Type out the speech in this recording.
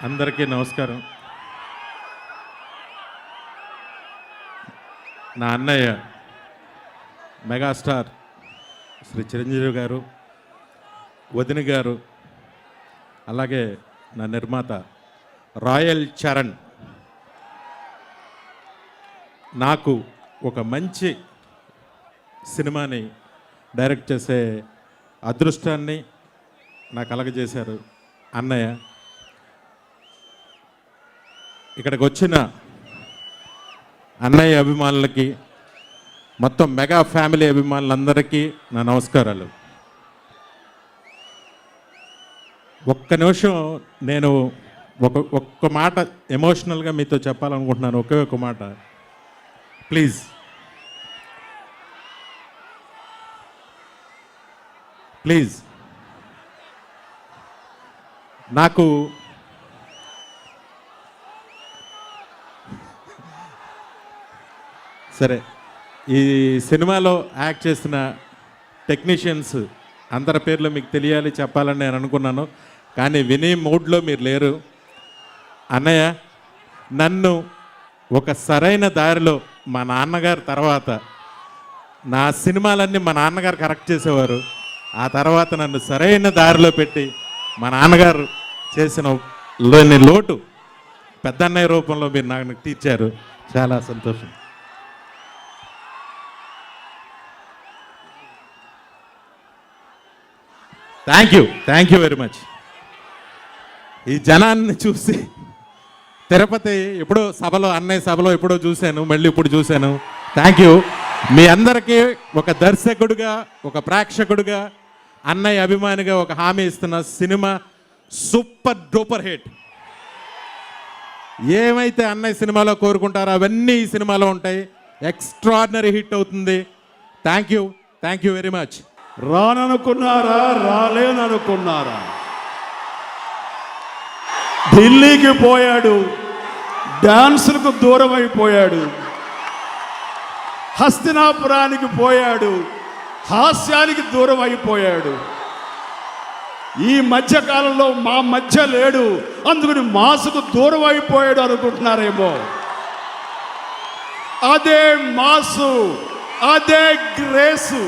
అందరికీ నమస్కారం. నా అన్నయ్య మెగాస్టార్ శ్రీ చిరంజీవి గారు, వదిన గారు, అలాగే నా నిర్మాత రాయల్ చరణ్ నాకు ఒక మంచి సినిమాని డైరెక్ట్ చేసే అదృష్టాన్ని నాకు కలగజేశారు అన్నయ్య. ఇక్కడికి వచ్చిన అన్నయ్య అభిమానులకి, మొత్తం మెగా ఫ్యామిలీ అభిమానులందరికీ నా నమస్కారాలు. ఒక్క నిమిషం నేను ఒక్క మాట ఎమోషనల్గా మీతో చెప్పాలనుకుంటున్నాను. ఒకే ఒక మాట, ప్లీజ్ ప్లీజ్. నాకు సరే, ఈ సినిమాలో యాక్ట్ చేసిన టెక్నీషియన్స్ అందరి పేర్లు మీకు తెలియాలి, చెప్పాలని నేను అనుకున్నాను. కానీ వినే మూడ్లో మీరు లేరు. అన్నయ్య, నన్ను ఒక సరైన దారిలో మా నాన్నగారు తర్వాత, నా సినిమాలన్నీ మా నాన్నగారు కరెక్ట్ చేసేవారు. ఆ తర్వాత నన్ను సరైన దారిలో పెట్టి మా నాన్నగారు చేసిన లేని లోటు పెద్దన్నయ్య రూపంలో మీరు నాకు తీర్చారు. చాలా సంతోషం. Thank you very much. ఈ జనాన్ని చూసి తిరుపతి ఎప్పుడో సభలో, అన్నయ్య సభలో ఎప్పుడో చూశాను, మళ్ళీ ఇప్పుడు చూశాను. Thank you. మీ అందరికీ ఒక దర్శకుడిగా, ఒక ప్రేక్షకుడిగా, అన్నయ్య అభిమానిగా ఒక హామీ ఇస్తున్న, సినిమా సూపర్ డూపర్ హిట్. ఏమైతే అన్నయ్య సినిమాలో కోరుకుంటారో అవన్నీ ఈ సినిమాలో ఉంటాయి. ఎక్స్ట్రాడినరీ హిట్ అవుతుంది. Thank you very much. రాననుకున్నారా, రాలేననుకున్నారా? ఢిల్లీకి పోయాడు, డాన్సులకు దూరం అయిపోయాడు. హస్తినాపురానికి పోయాడు, హాస్యానికి దూరం అయిపోయాడు. ఈ మధ్యకాలంలో మా మధ్య లేడు, అందుకని మాసుకు దూరం అయిపోయాడు అనుకుంటున్నారేమో. అదే మాసు, అదే గ్రేసు.